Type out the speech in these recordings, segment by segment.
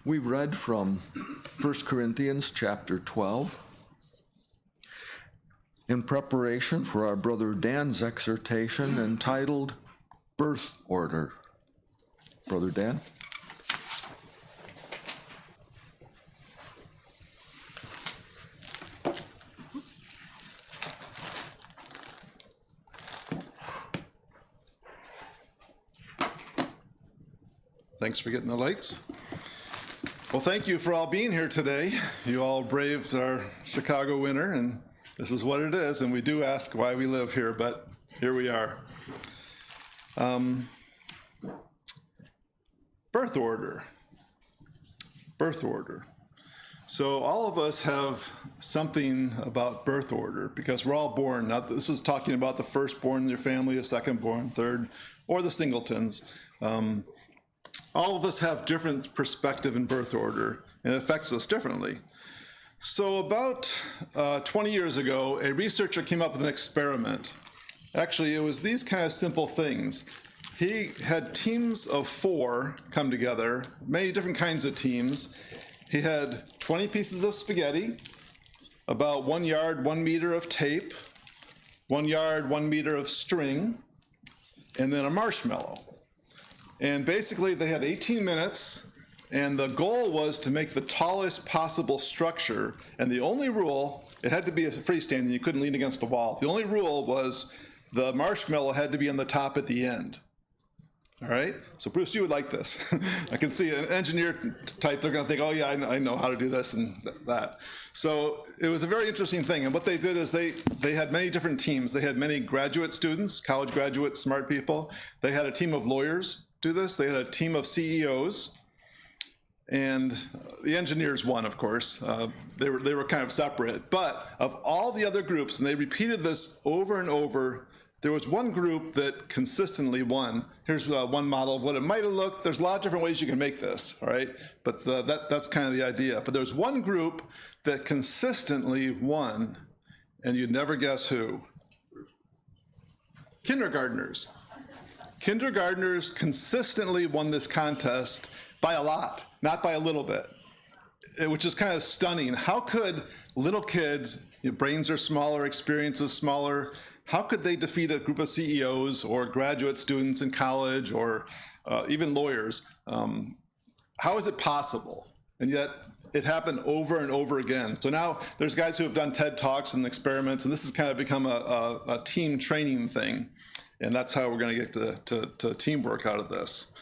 We read from 1 Corinthians chapter 12 in preparation for our brother Dan's exhortation entitled Birth Order. Brother Dan? Thanks for getting the lights. Well, thank you for all being here today. You all braved our Chicago winter, and this is what it is, and we do ask why we live here, but here we are. Birth order. Birth order. So all of us have something about birth order because we're all born. Now, this is talking about the firstborn in your family, the secondborn, third, or the singletons. All of us have different perspective in birth order, and it affects us differently. So about 20 years ago, a researcher came up with an experiment. Actually, it was these kind of simple things. He had teams of 4 come together, many different kinds of teams. He had 20 pieces of spaghetti, about 1 yard, 1 meter of tape, 1 yard, 1 meter of string, and then a marshmallow. And basically they had 18 minutes, and the goal was to make the tallest possible structure. And the only rule, it had to be a freestanding, you couldn't lean against a wall. The only rule was the marshmallow had to be on the top at the end. All right, so Bruce, you would like this. I can see an engineer type, they're gonna think, oh yeah, I know how to do this and that. So it was a very interesting thing. And what they did is they had many different teams. They had many graduate students, college graduates, smart people. They had a team of lawyers do this. They had a team of CEOs, and the engineers won, of course. They were kind of separate. But of all the other groups, and they repeated this over and over, there was one group that consistently won. Here's one model of what it might have looked. There's a lot of different ways you can make this, all right? But that's kind of the idea. But there's one group that consistently won, and you'd never guess who. Kindergartners. Kindergartners consistently won this contest by a lot, not by a little bit, which is kind of stunning. How could little kids, brains are smaller, experience is smaller, how could they defeat a group of CEOs or graduate students in college or even lawyers? How is it possible? And yet it happened over and over again. So now there's guys who have done TED Talks and experiments, and this has kind of become a team training thing. And that's how we're going to get to teamwork out of this.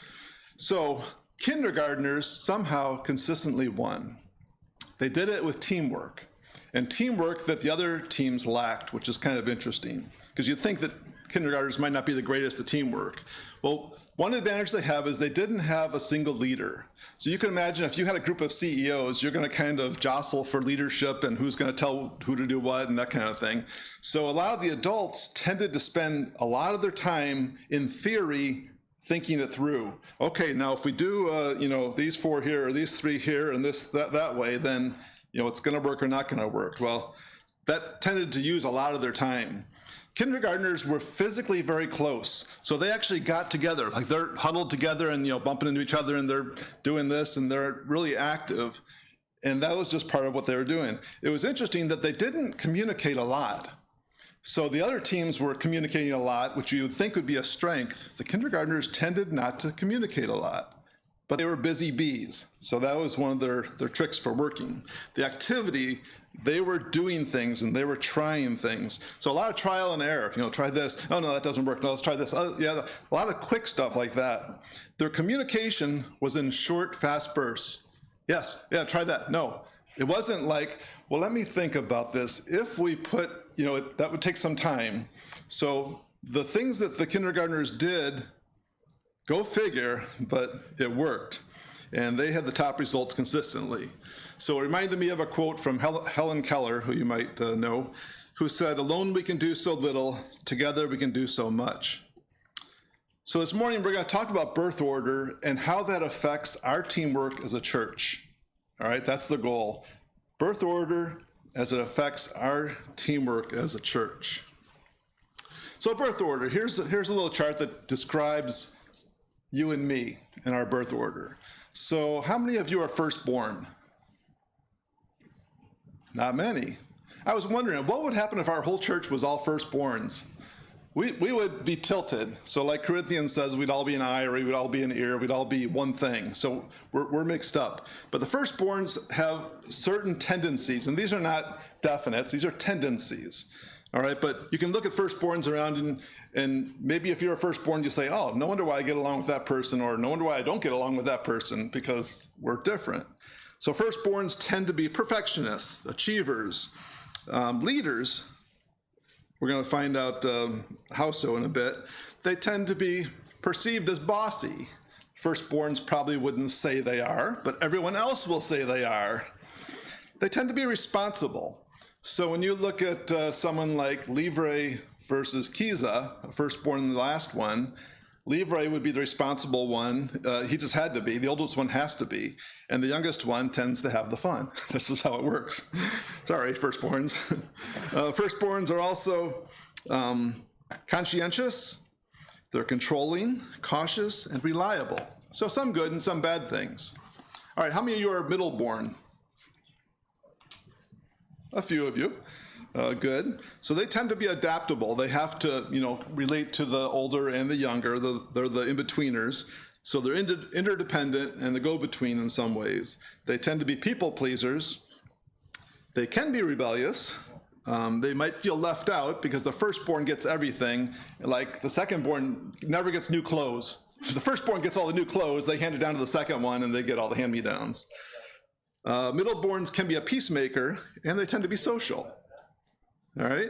So kindergartners somehow consistently won. They did it with teamwork, and teamwork that the other teams lacked, which is kind of interesting, because you'd think that kindergartners might not be the greatest at teamwork. Well, one advantage they have is they didn't have a single leader. So you can imagine if you had a group of CEOs, you're going to kind of jostle for leadership and who's going to tell who to do what and that kind of thing. So a lot of the adults tended to spend a lot of their time in theory thinking it through. Okay, now if we do these 4 here or these 3 here and this that way, then it's going to work or not going to work. Well, that tended to use a lot of their time. Kindergartners were physically very close, so they actually got together, like they're huddled together and bumping into each other, and they're doing this, and they're really active, and that was just part of what they were doing. It was interesting that they didn't communicate a lot. So the other teams were communicating a lot, which you would think would be a strength. The kindergartners tended not to communicate a lot, but they were busy bees, so that was one of their tricks for working. The activity, they were doing things and they were trying things. So a lot of trial and error, try this, oh no, that doesn't work, no, let's try this. Yeah, a lot of quick stuff like that. Their communication was in short, fast bursts. Yes, yeah, try that, no. It wasn't like, well, let me think about this. If we put, that would take some time. So the things that the kindergartners did, go figure, but it worked. And they had the top results consistently. So it reminded me of a quote from Helen Keller, who you might know, who said, "Alone we can do so little, together we can do so much." So this morning we're going to talk about birth order and how that affects our teamwork as a church. All right, that's the goal. Birth order as it affects our teamwork as a church. So birth order, here's a little chart that describes you and me in our birth order. So how many of you are firstborn? Not many. I was wondering, what would happen if our whole church was all firstborns? We would be tilted. So like Corinthians says, we'd all be an eye, or we'd all be an ear, we'd all be one thing. So we're mixed up. But the firstborns have certain tendencies, and these are not definites, these are tendencies. All right, but you can look at firstborns around, and maybe if you're a firstborn, you say, oh, no wonder why I get along with that person, or no wonder why I don't get along with that person, because we're different. So firstborns tend to be perfectionists, achievers, leaders. We're going to find out how so in a bit. They tend to be perceived as bossy. Firstborns probably wouldn't say they are, but everyone else will say they are. They tend to be responsible. So when you look at someone like Livre versus Kiza, firstborn and the last one, Livre would be the responsible one. He just had to be. The oldest one has to be. And the youngest one tends to have the fun. This is how it works. Sorry, firstborns. Firstborns are also conscientious. They're controlling, cautious, and reliable. So some good and some bad things. All right, how many of you are middleborn? A few of you. Good. So they tend to be adaptable. They have to, relate to the older and the younger. They're the in-betweeners. So they're interdependent and the go-between in some ways. They tend to be people pleasers. They can be rebellious. They might feel left out because the firstborn gets everything, like the secondborn never gets new clothes. The firstborn gets all the new clothes, they hand it down to the second one, and they get all the hand-me-downs. Middleborns can be a peacemaker, and they tend to be social. All right?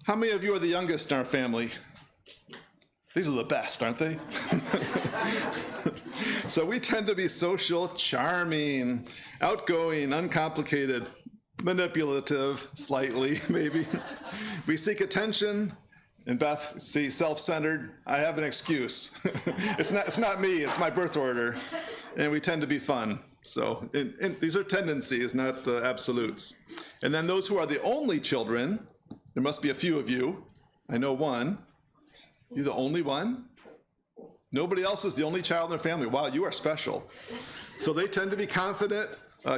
How many of you are the youngest in our family? These are the best, aren't they? So we tend to be social, charming, outgoing, uncomplicated, manipulative, slightly, maybe. We seek attention, and Beth, see, self-centered. I have an excuse. It's not me, it's my birth order. And we tend to be fun. So these are tendencies, not absolutes. And then those who are the only children, there must be a few of you. I know one. You're the only one? Nobody else is the only child in their family. Wow, you are special. So they tend to be confident,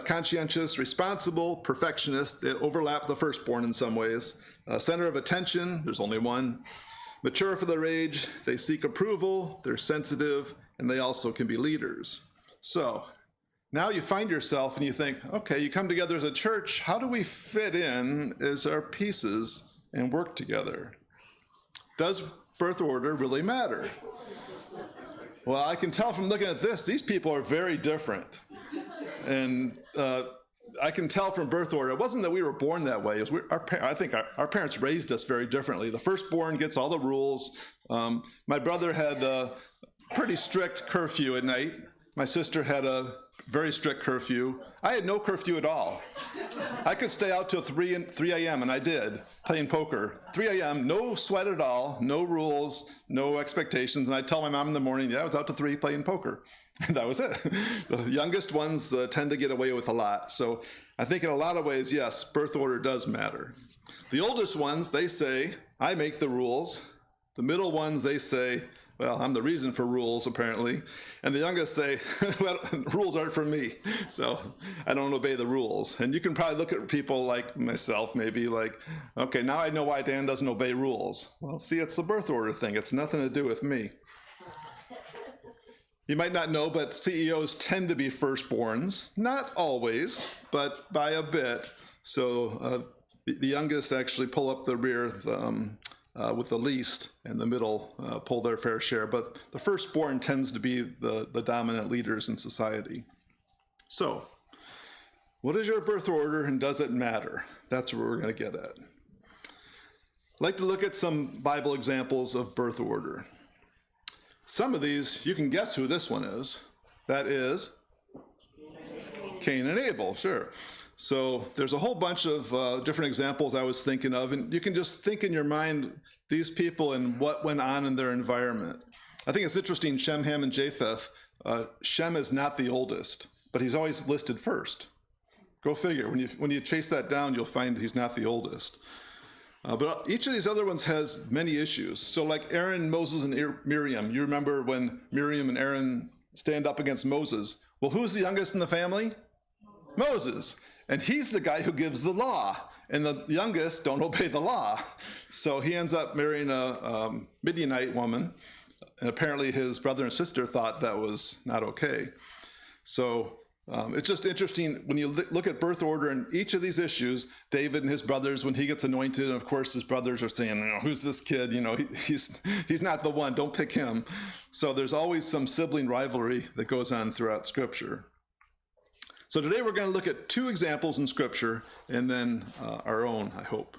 conscientious, responsible, perfectionist. They overlap the firstborn in some ways. Center of attention, there's only one. Mature for their age, they seek approval, they're sensitive, and they also can be leaders. So now you find yourself and you think, okay, you come together as a church, how do we fit in as our pieces and work together? Does birth order really matter? Well, I can tell from looking at this, these people are very different. And I can tell from birth order, it wasn't that we were born that way. I think our parents raised us very differently. The firstborn gets all the rules. My brother had a pretty strict curfew at night. My sister had a very strict curfew. I had no curfew at all. I could stay out till 3 a.m., and I did, playing poker. 3 a.m., no sweat at all, no rules, no expectations. And I'd tell my mom in the morning, yeah, I was out to 3 playing poker. And that was it. The youngest ones tend to get away with a lot. So I think in a lot of ways, yes, birth order does matter. The oldest ones, they say, I make the rules. The middle ones, they say, well, I'm the reason for rules, apparently. And the youngest say, well, rules aren't for me, so I don't obey the rules. And you can probably look at people like myself, maybe like, okay, now I know why Dan doesn't obey rules. Well, see, it's the birth order thing. It's nothing to do with me. You might not know, but CEOs tend to be firstborns. Not always, but by a bit. So the youngest actually pull up the rear with the least, and the middle pull their fair share. But the firstborn tends to be the dominant leaders in society. So, what is your birth order, and does it matter? That's what we're going to get at. I'd like to look at some Bible examples of birth order. Some of these, you can guess who this one is. That is Cain and Abel, sure. So there's a whole bunch of different examples I was thinking of, and you can just think in your mind these people and what went on in their environment. I think it's interesting, Shem, Ham, and Japheth. Shem is not the oldest, but he's always listed first. Go figure. When you chase that down, you'll find he's not the oldest. But each of these other ones has many issues. So like Aaron, Moses, and Miriam. You remember when Miriam and Aaron stand up against Moses. Well, who's the youngest in the family? Moses. And he's the guy who gives the law. And the youngest don't obey the law. So he ends up marrying a Midianite woman. And apparently his brother and sister thought that was not okay. So it's just interesting when you look at birth order and each of these issues. David and his brothers, when he gets anointed, and of course his brothers are saying, who's this kid? He's not the one, don't pick him. So there's always some sibling rivalry that goes on throughout Scripture. So today we're going to look at 2 examples in Scripture and then our own, I hope.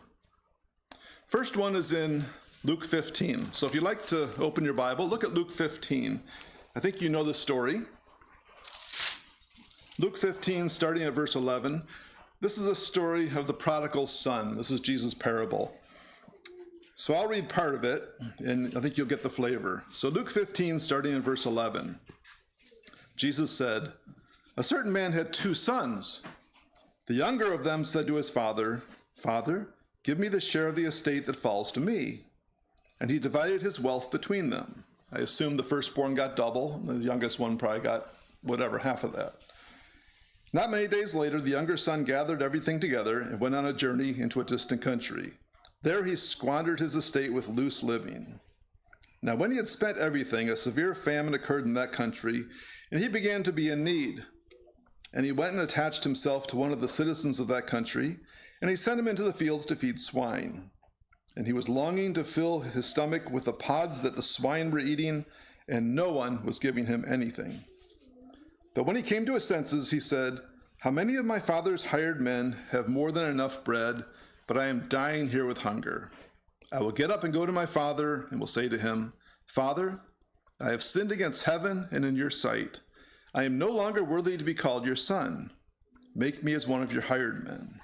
First one is in Luke 15. So if you'd like to open your Bible, look at Luke 15. I think you know the story. Luke 15, starting at verse 11. This is a story of the prodigal son. This is Jesus' parable. So I'll read part of it, and I think you'll get the flavor. So Luke 15, starting in verse 11. Jesus said, "A certain man had 2 sons. The younger of them said to his father, 'Father, give me the share of the estate that falls to me.' And he divided his wealth between them." I assume the firstborn got double. The youngest one probably got whatever, half of that. Not many days later, the younger son gathered everything together and went on a journey into a distant country. There he squandered his estate with loose living. Now when he had spent everything, a severe famine occurred in that country, and he began to be in need. And he went and attached himself to one of the citizens of that country, and he sent him into the fields to feed swine. And he was longing to fill his stomach with the pods that the swine were eating, and no one was giving him anything. But when he came to his senses, he said, "How many of my father's hired men have more than enough bread, but I am dying here with hunger? I will get up and go to my father, and will say to him, 'Father, I have sinned against heaven and in your sight. I am no longer worthy to be called your son. Make me as one of your hired men.'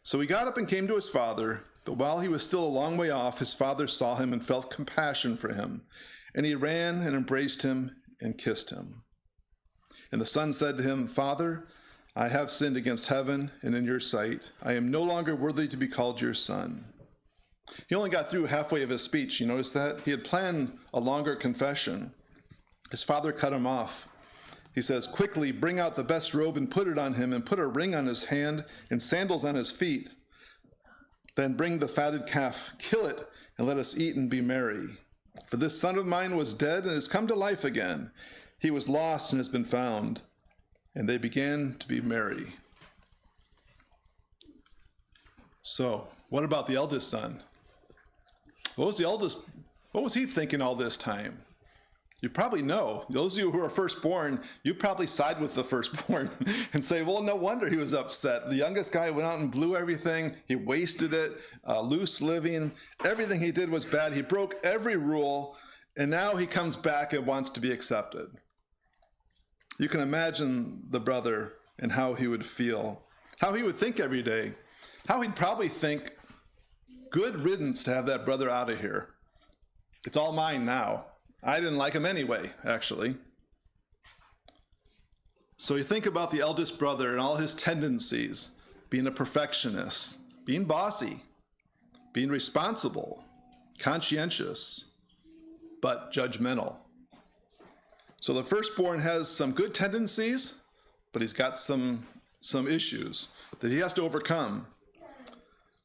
So he got up and came to his father, but while he was still a long way off, his father saw him and felt compassion for him. And he ran and embraced him and kissed him. And the son said to him, 'Father, I have sinned against heaven and in your sight. I am no longer worthy to be called your son.'" He only got through halfway of his speech. You notice that? He had planned a longer confession. His father cut him off. He says, "Quickly bring out the best robe and put it on him, and put a ring on his hand and sandals on his feet. Then bring the fatted calf, kill it, and let us eat and be merry. For this son of mine was dead and has come to life again. He was lost and has been found." And they began to be merry. So, what about the eldest son? What was he thinking all this time? You probably know. Those of you who are firstborn, you probably side with the firstborn and say, well, no wonder he was upset. The youngest guy went out and blew everything. He wasted it, loose living. Everything he did was bad. He broke every rule, and now he comes back and wants to be accepted. You can imagine the brother and how he would feel, how he would think every day, how he'd probably think, good riddance to have that brother out of here. It's all mine now. I didn't like him anyway, actually. So you think about the eldest brother and all his tendencies, being a perfectionist, being bossy, being responsible, conscientious, but judgmental. So the firstborn has some good tendencies, but he's got some issues that he has to overcome.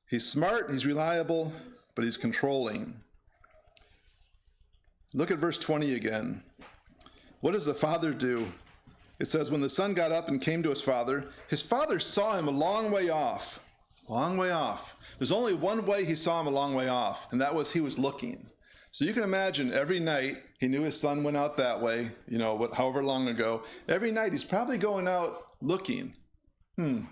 He's smart, he's reliable, but he's controlling. Look at verse 20 again. What does the father do? It says, when the son got up and came to his father saw him a long way off. Long way off. There's only one way he saw him a long way off, and that was he was looking. So you can imagine every night, he knew his son went out that way, however long ago. Every night he's probably going out looking.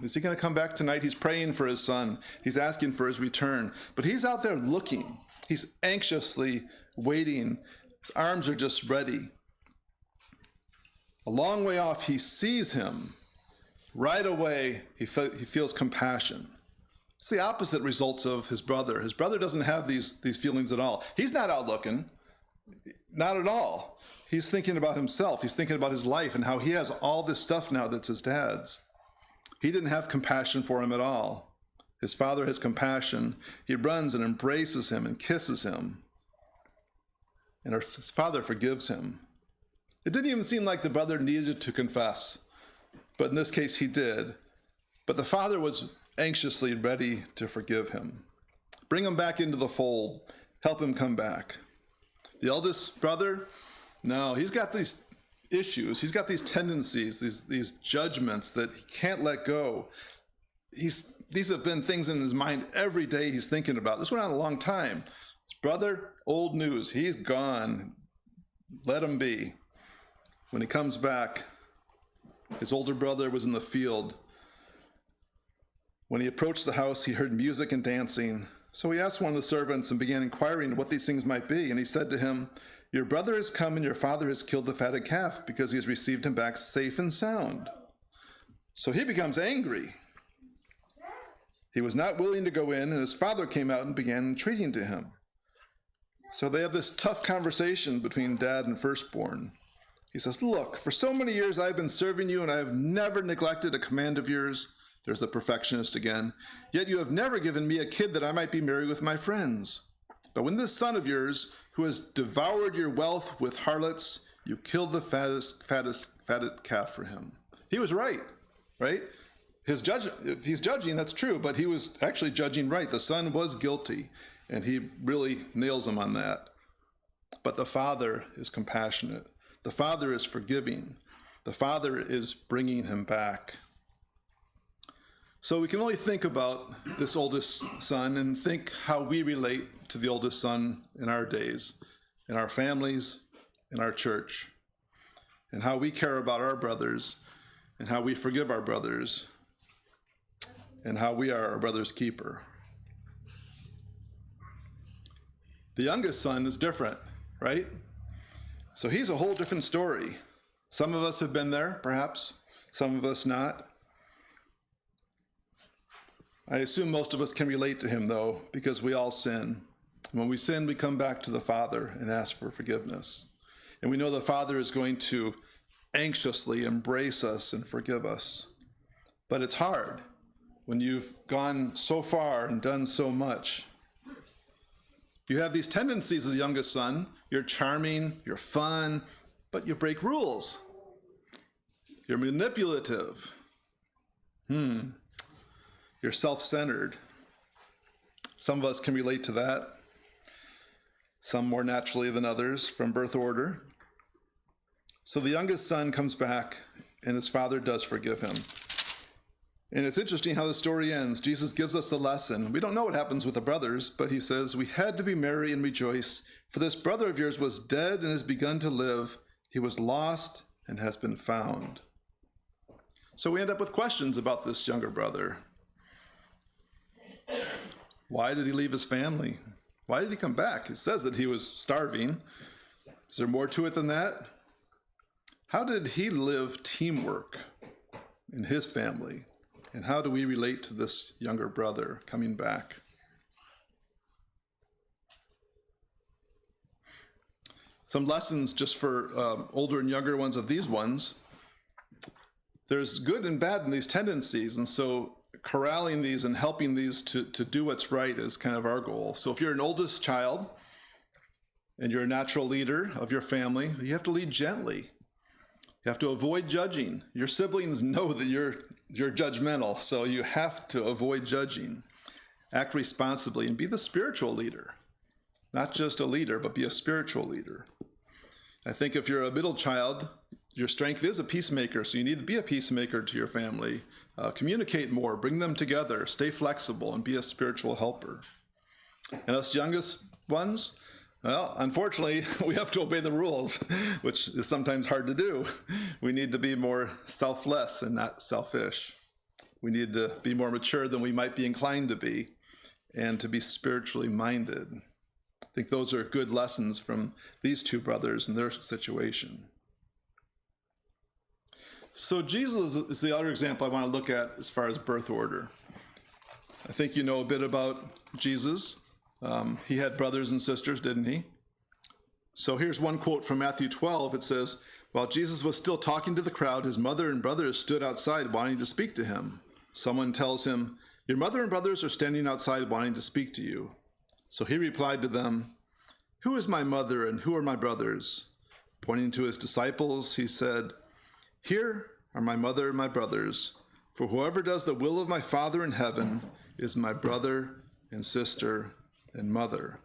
Is he going to come back tonight? He's praying for his son. He's asking for his return. But he's out there looking. He's anxiously waiting. His arms are just ready. A long way off, he sees him. Right away, he feels compassion. It's the opposite results of his brother. His brother doesn't have these feelings at all. He's not out looking. Not at all. He's thinking about himself. He's thinking about his life and how he has all this stuff now that's his dad's. He didn't have compassion for him at all. His father has compassion. He runs and embraces him and kisses him. And his father forgives him. It didn't even seem like the brother needed to confess, but in this case he did. But the father was anxiously ready to forgive him. Bring him back into the fold. Help him come back. The eldest brother, no, he's got these issues. He's got these tendencies, these judgments that he can't let go. These have been things in his mind every day he's thinking about. This went on a long time. His brother, old news. He's gone. Let him be. When he comes back, his older brother was in the field. When he approached the house, he heard music and dancing. So he asked one of the servants and began inquiring what these things might be. And he said to him, "Your brother has come and your father has killed the fatted calf because he has received him back safe and sound." So he becomes angry. He was not willing to go in, and his father came out and began entreating to him. So they have this tough conversation between dad and firstborn. He says, "Look, for so many years I've been serving you, and I have never neglected a command of yours." There's the perfectionist again. "Yet you have never given me a kid that I might be merry with my friends. But when this son of yours, who has devoured your wealth with harlots, you killed the fatted calf for him." He was right? He's judging, that's true, but he was actually judging right. The son was guilty, and he really nails him on that. But the father is compassionate. The father is forgiving. The father is bringing him back. So we can only think about this oldest son and think how we relate to the oldest son in our days, in our families, in our church, and how we care about our brothers, and how we forgive our brothers, and how we are our brother's keeper. The youngest son is different, right? So he's a whole different story. Some of us have been there, perhaps. Some of us not. I assume most of us can relate to him, though, because we all sin. When we sin, we come back to the Father and ask for forgiveness. And we know the Father is going to anxiously embrace us and forgive us. But it's hard when you've gone so far and done so much. You have these tendencies of the youngest son. You're charming, you're fun, but you break rules. You're manipulative. You're self-centered. Some of us can relate to that. Some more naturally than others, from birth order. So the youngest son comes back, and his father does forgive him. And it's interesting how the story ends. Jesus gives us the lesson. We don't know what happens with the brothers, but he says, "We had to be merry and rejoice, for this brother of yours was dead and has begun to live. He was lost and has been found." So we end up with questions about this younger brother. Why did he leave his family? Why did he come back? It says that he was starving. Is there more to it than that? How did he live teamwork in his family? And how do we relate to this younger brother coming back? Some lessons just for older and younger ones of these ones. There's good and bad in these tendencies, and so corralling these and helping these to do what's right is kind of our goal. So if you're an oldest child and you're a natural leader of your family, you have to lead gently. You have to avoid judging. Your siblings know that you're judgmental, so you have to avoid judging. Act responsibly and be the spiritual leader. Not just a leader, but be a spiritual leader. I think if you're a middle child, your strength is a peacemaker, so you need to be a peacemaker to your family. Communicate more, bring them together, stay flexible, and be a spiritual helper. And us youngest ones, well, unfortunately, we have to obey the rules, which is sometimes hard to do. We need to be more selfless and not selfish. We need to be more mature than we might be inclined to be, and to be spiritually minded. I think those are good lessons from these two brothers and their situation. So Jesus is the other example I want to look at as far as birth order. I think you know a bit about Jesus. He had brothers and sisters, didn't he? So here's one quote from Matthew 12. It says, "While Jesus was still talking to the crowd, his mother and brothers stood outside wanting to speak to him. Someone tells him, Your mother and brothers are standing outside wanting to speak to you." So he replied to them, "Who is my mother and who are my brothers?" Pointing to his disciples, he said, "Here are my mother and my brothers. For whoever does the will of my Father in heaven is my brother and sister and mother."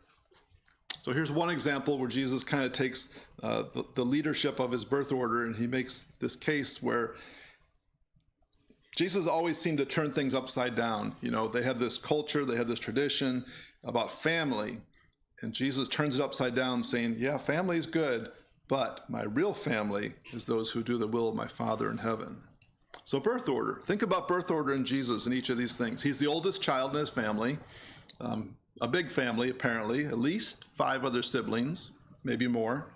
So here's one example where Jesus kind of takes the leadership of his birth order, and he makes this case where Jesus always seemed to turn things upside down. You know, they had this culture, they had this tradition about family, and Jesus turns it upside down, saying, yeah, family is good, but my real family is those who do the will of my Father in heaven. So birth order. Think about birth order in Jesus in each of these things. He's the oldest child in his family, a big family apparently, at least 5 other siblings, maybe more.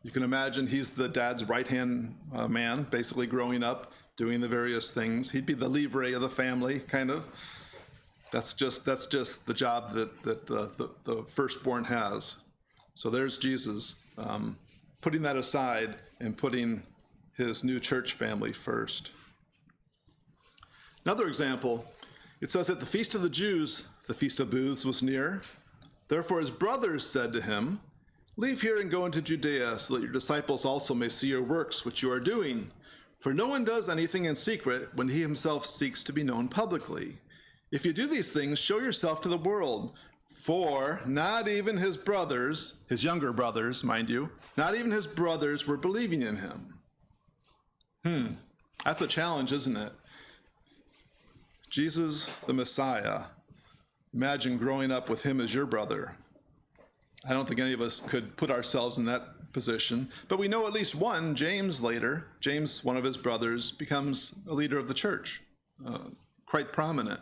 You can imagine he's the dad's right-hand man, basically growing up, doing the various things. He'd be the livre of the family, kind of. That's just the job that the firstborn has. So there's Jesus, putting that aside and putting his new church family first. Another example, it says at the feast of the Jews, the Feast of Booths was near. Therefore his brothers said to him, "Leave here and go into Judea, so that your disciples also may see your works which you are doing. For no one does anything in secret when he himself seeks to be known publicly. If you do these things, show yourself to the world." For not even his brothers, his younger brothers, mind you, not even his brothers were believing in him. That's a challenge, isn't it? Jesus, the Messiah. Imagine growing up with him as your brother. I don't think any of us could put ourselves in that position, but we know at least one, James later, James, one of his brothers, becomes a leader of the church, quite prominent,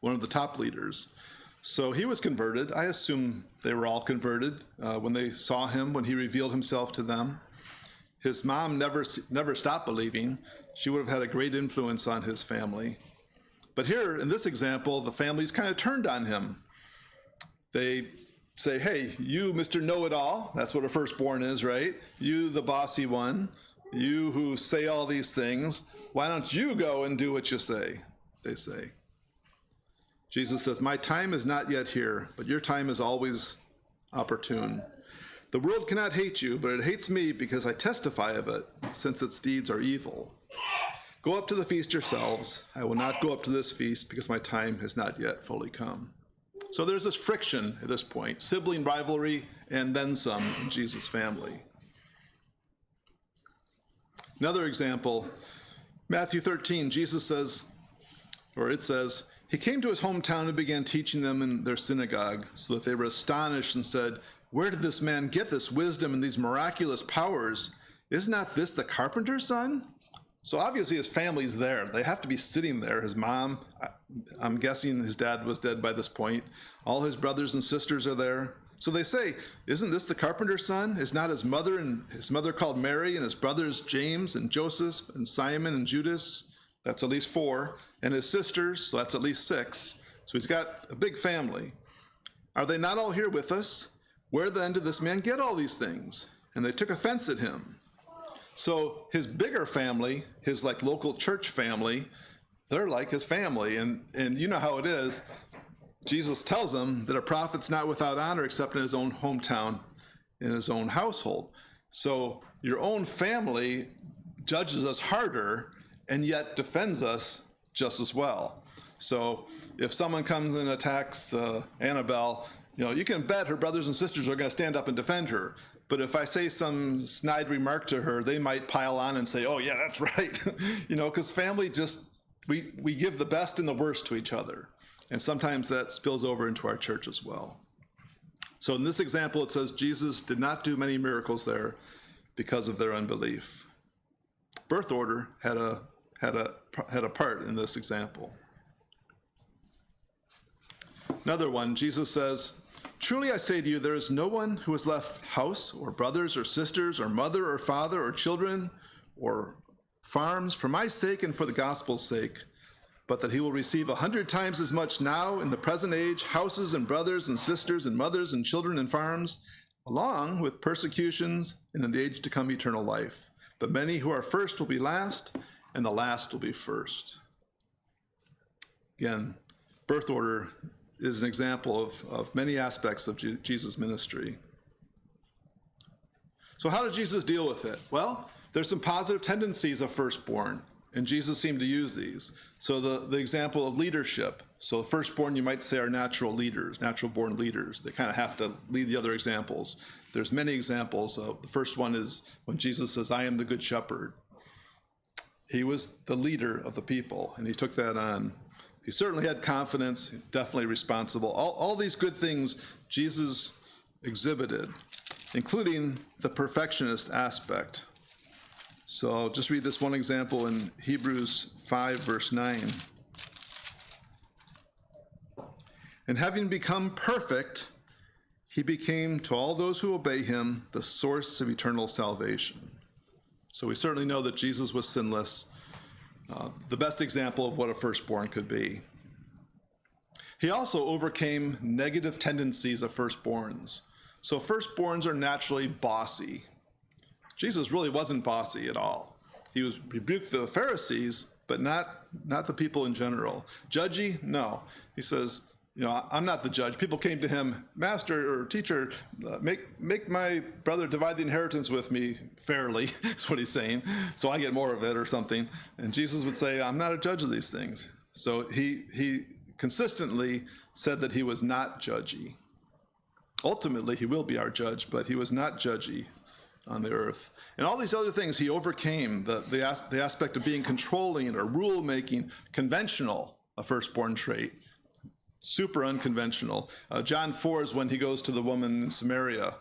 one of the top leaders. So he was converted. I assume they were all converted when they saw him, when he revealed himself to them. His mom never stopped believing. She would have had a great influence on his family. But here, in this example, the family's kind of turned on him. They say, "Hey, you, Mr. Know-it-all," that's what a firstborn is, right? "You, the bossy one, you who say all these things, why don't you go and do what you say?" they say. Jesus says, "My time is not yet here, but your time is always opportune. The world cannot hate you, but it hates me because I testify of it, since its deeds are evil. Go up to the feast yourselves. I will not go up to this feast because my time has not yet fully come." So there's this friction at this point, sibling rivalry and then some in Jesus' family. Another example, Matthew 13, Jesus says, or it says, "He came to his hometown and began teaching them in their synagogue, so that they were astonished and said, 'Where did this man get this wisdom and these miraculous powers? Is not this the carpenter's son?'" So obviously his family's there. They have to be sitting there. His mom, I'm guessing his dad was dead by this point. All his brothers and sisters are there. So they say, "Isn't this the carpenter's son? Is not his mother called Mary, and his brothers James and Joseph and Simon and Judas?" That's at least 4. And his sisters, so that's at least 6. So he's got a big family. "Are they not all here with us? Where then did this man get all these things?" And they took offense at him. So his bigger family, his like local church family, they're like his family. And you know how it is. Jesus tells them that a prophet's not without honor except in his own hometown, in his own household. So your own family judges us harder and yet defends us just as well. So if someone comes and attacks Annabelle, you can bet her brothers and sisters are going to stand up and defend her. But if I say some snide remark to her, they might pile on and say, "Oh yeah, that's right." Because family we give the best and the worst to each other. And sometimes that spills over into our church as well. So in this example, it says Jesus did not do many miracles there because of their unbelief. Birth order had a part in this example. Another one, Jesus says, "Truly I say to you, there is no one who has left house or brothers or sisters or mother or father or children or farms for my sake and for the gospel's sake, but that he will receive 100 times as much now in the present age, houses and brothers and sisters and mothers and children and farms, along with persecutions, and in the age to come eternal life. But many who are first will be last, and the last will be first." Again, birth order is an example of many aspects of Jesus' ministry. So how did Jesus deal with it? Well, there's some positive tendencies of firstborn, and Jesus seemed to use these. So the example of leadership. So the firstborn, you might say, are natural leaders, natural-born leaders. They kind of have to lead the other examples. There's many examples. The first one is when Jesus says, I am the good shepherd. He was the leader of the people, and he took that on. He certainly had confidence, definitely responsible. All these good things Jesus exhibited, including the perfectionist aspect. So I'll just read this one example in Hebrews 5, verse 9. And having become perfect, he became to all those who obey him the source of eternal salvation. So we certainly know that Jesus was sinless, the best example of what a firstborn could be. He also overcame negative tendencies of firstborns. So firstborns are naturally bossy. Jesus really wasn't bossy at all. He rebuked the Pharisees, but not the people in general. Judgy? No. He says, I'm not the judge. People came to him, Master or Teacher, make my brother divide the inheritance with me fairly, is what he's saying, so I get more of it or something. And Jesus would say, I'm not a judge of these things. So he consistently said that he was not judgy. Ultimately, he will be our judge, but he was not judgy on the earth. And all these other things he overcame, the aspect of being controlling or rule-making, conventional, a firstborn trait. Super unconventional. John 4 is when he goes to the woman in Samaria,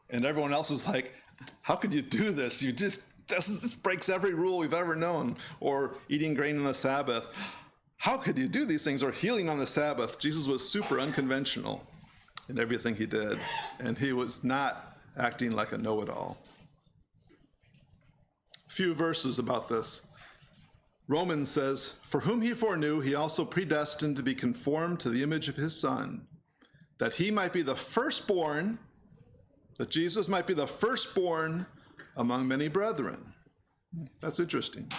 and everyone else is like, how could you do this? This breaks every rule we've ever known. Or eating grain on the Sabbath. How could you do these things? Or healing on the Sabbath. Jesus was super unconventional in everything he did, and he was not acting like a know-it-all. A few verses about this. Romans says, for whom he foreknew, he also predestined to be conformed to the image of his Son, that he might be the firstborn, that Jesus might be the firstborn among many brethren. That's interesting.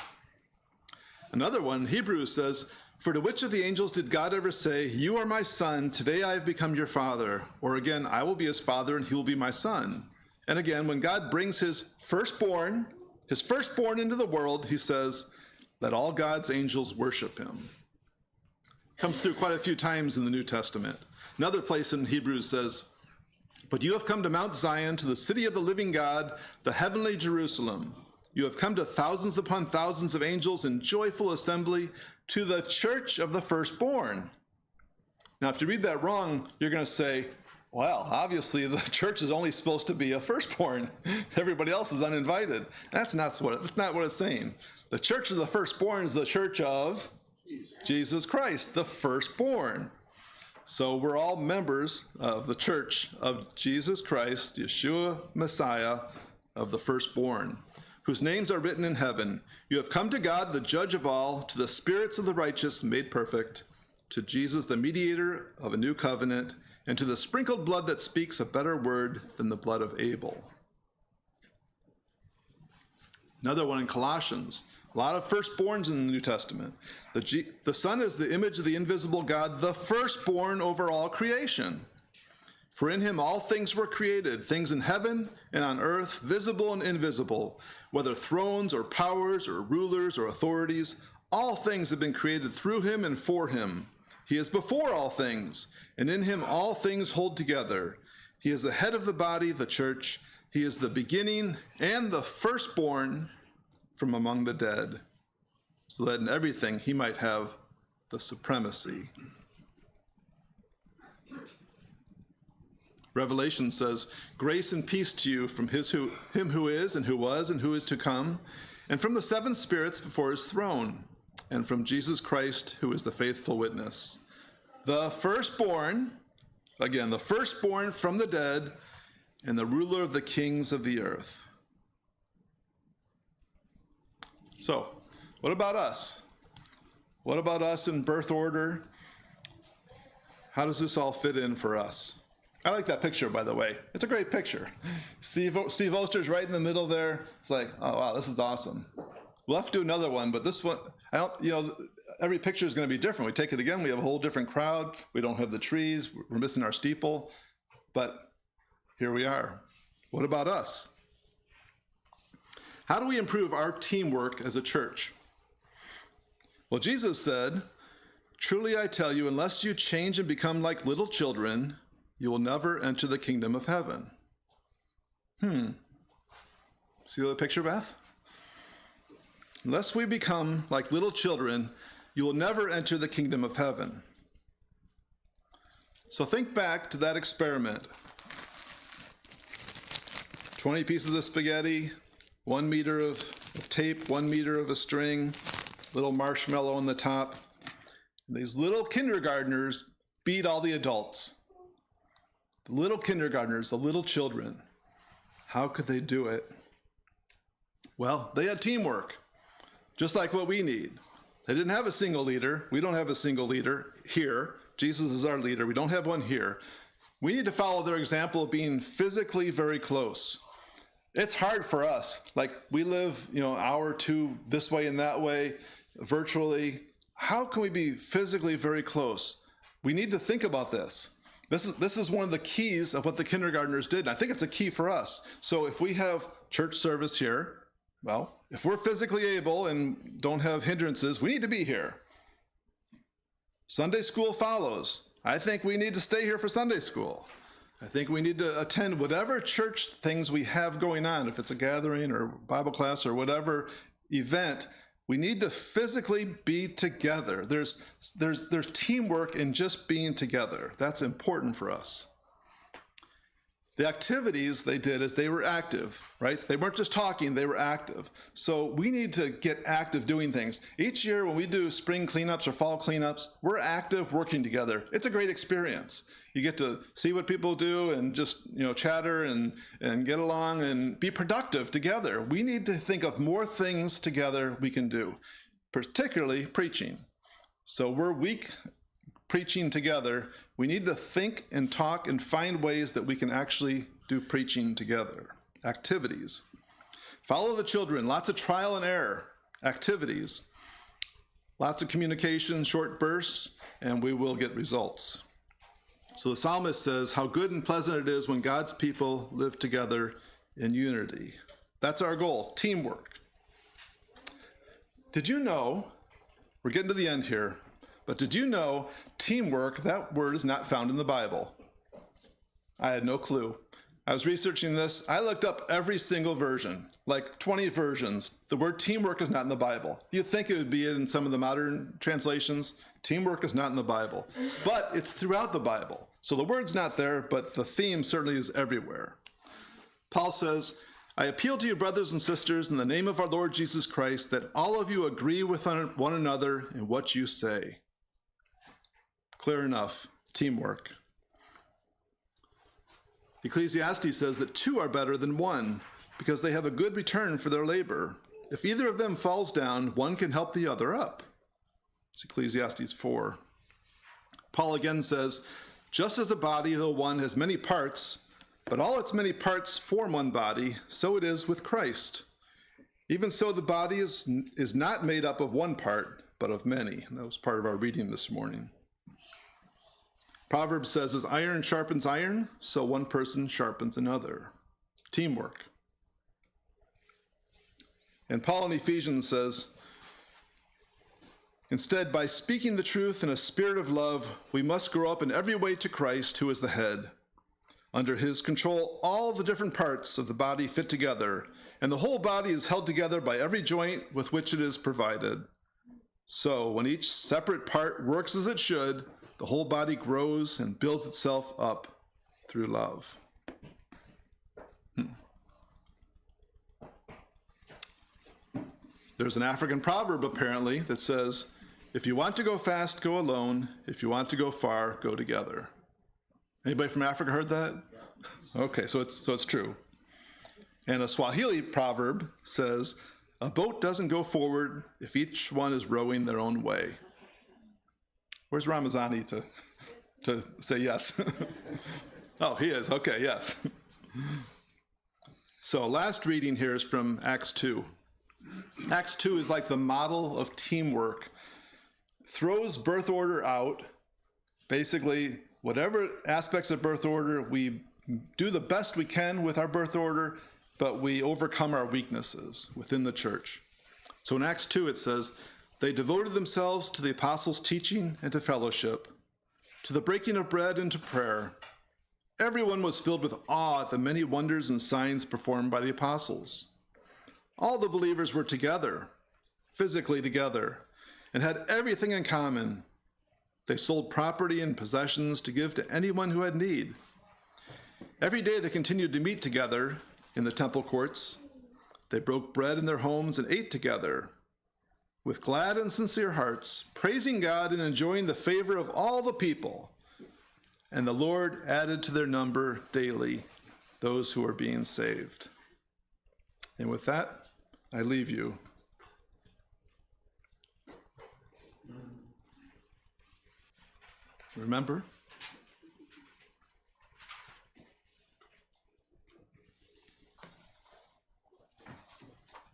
Another one, Hebrews says, for to which of the angels did God ever say, you are my son, today I have become your father? Or again, I will be his father and he will be my son. And again, when God brings his firstborn into the world, he says, let all God's angels worship him. Comes through quite a few times in the New Testament. Another place in Hebrews says, but you have come to Mount Zion, to the city of the living God, the heavenly Jerusalem. You have come to thousands upon thousands of angels in joyful assembly, to the church of the firstborn. Now, if you read that wrong, you're going to say, well, obviously the church is only supposed to be a firstborn. Everybody else is uninvited. That's not what it's saying. The church of the firstborn is the church of Jesus Christ, the firstborn. So we're all members of the church of Jesus Christ, Yeshua, Messiah, of the firstborn, whose names are written in heaven. You have come to God, the judge of all, to the spirits of the righteous made perfect, to Jesus, the mediator of a new covenant, and to the sprinkled blood that speaks a better word than the blood of Abel. Another one in Colossians. A lot of firstborns in the New Testament. The Son is the image of the invisible God, the firstborn over all creation. For in him all things were created, things in heaven and on earth, visible and invisible, whether thrones or powers or rulers or authorities, all things have been created through him and for him. He is before all things, and in him all things hold together. He is the head of the body, the church. He is the beginning and the firstborn from among the dead, so that in everything he might have the supremacy. Revelation says, grace and peace to you from him who is and who was and who is to come, and from the seven spirits before his throne, and from Jesus Christ, who is the faithful witness. The firstborn, again, the firstborn from the dead, and the ruler of the kings of the earth. So, what about us? What about us in birth order? How does this all fit in for us? I like that picture, by the way. It's a great picture. Steve Oster's right in the middle there. It's like, oh, wow, this is awesome. We'll have to do another one, but this one, every picture is going to be different. We take it again, we have a whole different crowd. We don't have the trees. We're missing our steeple. But here we are. What about us? How do we improve our teamwork as a church? Well, Jesus said, "Truly I tell you, unless you change and become like little children, you will never enter the kingdom of heaven." See the picture, Beth? Unless we become like little children, you will never enter the kingdom of heaven. So think back to that experiment. 20 pieces of spaghetti, 1 meter of tape, 1 meter of a string, little marshmallow on the top. These little kindergartners beat all the adults. The little kindergartners, the little children. How could they do it? Well, they had teamwork, just like what we need. They didn't have a single leader. We don't have a single leader here. Jesus is our leader. We don't have one here. We need to follow their example of being physically very close. It's hard for us. Like, we live, an hour or two this way and that way, virtually. How can we be physically very close? We need to think about this. This is one of the keys of what the kindergartners did. And I think it's a key for us. So if we have church service here, well, if we're physically able and don't have hindrances, we need to be here. Sunday school follows. I think we need to stay here for Sunday school. I think we need to attend whatever church things we have going on. If it's a gathering or Bible class or whatever event, we need to physically be together. There's teamwork in just being together. That's important for us. The activities they did is they were active, right? They weren't just talking, they were active. So we need to get active doing things. Each year when we do spring cleanups or fall cleanups, we're active working together. It's a great experience. You get to see what people do and just, chatter and get along and be productive together. We need to think of more things together we can do, particularly preaching. So we're weak preaching together. We need to think and talk and find ways that we can actually do preaching together. Activities. Follow the children. Lots of trial and error. Activities. Lots of communication, short bursts, and we will get results. So the psalmist says, how good and pleasant it is when God's people live together in unity. That's our goal, teamwork. Did you know, we're getting to the end here, but did you know teamwork, that word is not found in the Bible? I had no clue. I was researching this. I looked up every single version, like 20 versions. The word teamwork is not in the Bible. You'd think it would be in some of the modern translations. Teamwork is not in the Bible, but it's throughout the Bible. So the word's not there, but the theme certainly is everywhere. Paul says, I appeal to you, brothers and sisters, in the name of our Lord Jesus Christ, that all of you agree with one another in what you say. Clear enough. Teamwork. Ecclesiastes says that two are better than one because they have a good return for their labor. If either of them falls down, one can help the other up. It's Ecclesiastes 4. Paul again says, just as the body, though one, has many parts, but all its many parts form one body, so it is with Christ. Even so, the body is not made up of one part, but of many. And that was part of our reading this morning. Proverbs says, as iron sharpens iron, so one person sharpens another. Teamwork. And Paul in Ephesians says, instead, by speaking the truth in a spirit of love, we must grow up in every way to Christ, who is the head. Under his control, all the different parts of the body fit together, and the whole body is held together by every joint with which it is provided. So, when each separate part works as it should, the whole body grows and builds itself up through love. There's an African proverb, apparently, that says, if you want to go fast, go alone. If you want to go far, go together. Anybody from Africa heard that? Okay, so it's true. And a Swahili proverb says, a boat doesn't go forward if each one is rowing their own way. Where's Ramazani to say yes? Oh, he is. Okay, yes. So last reading here is from Acts 2. Acts 2 is like the model of teamwork throws birth order out. Basically, whatever aspects of birth order, we do the best we can with our birth order, but we overcome our weaknesses within the church. So in Acts 2, it says, they devoted themselves to the apostles' teaching and to fellowship, to the breaking of bread and to prayer. Everyone was filled with awe at the many wonders and signs performed by the apostles. All the believers were together, physically together, and had everything in common. They sold property and possessions to give to anyone who had need. Every day they continued to meet together in the temple courts. They broke bread in their homes and ate together with glad and sincere hearts, praising God and enjoying the favor of all the people. And the Lord added to their number daily those who are being saved. And with that, I leave you. Remember,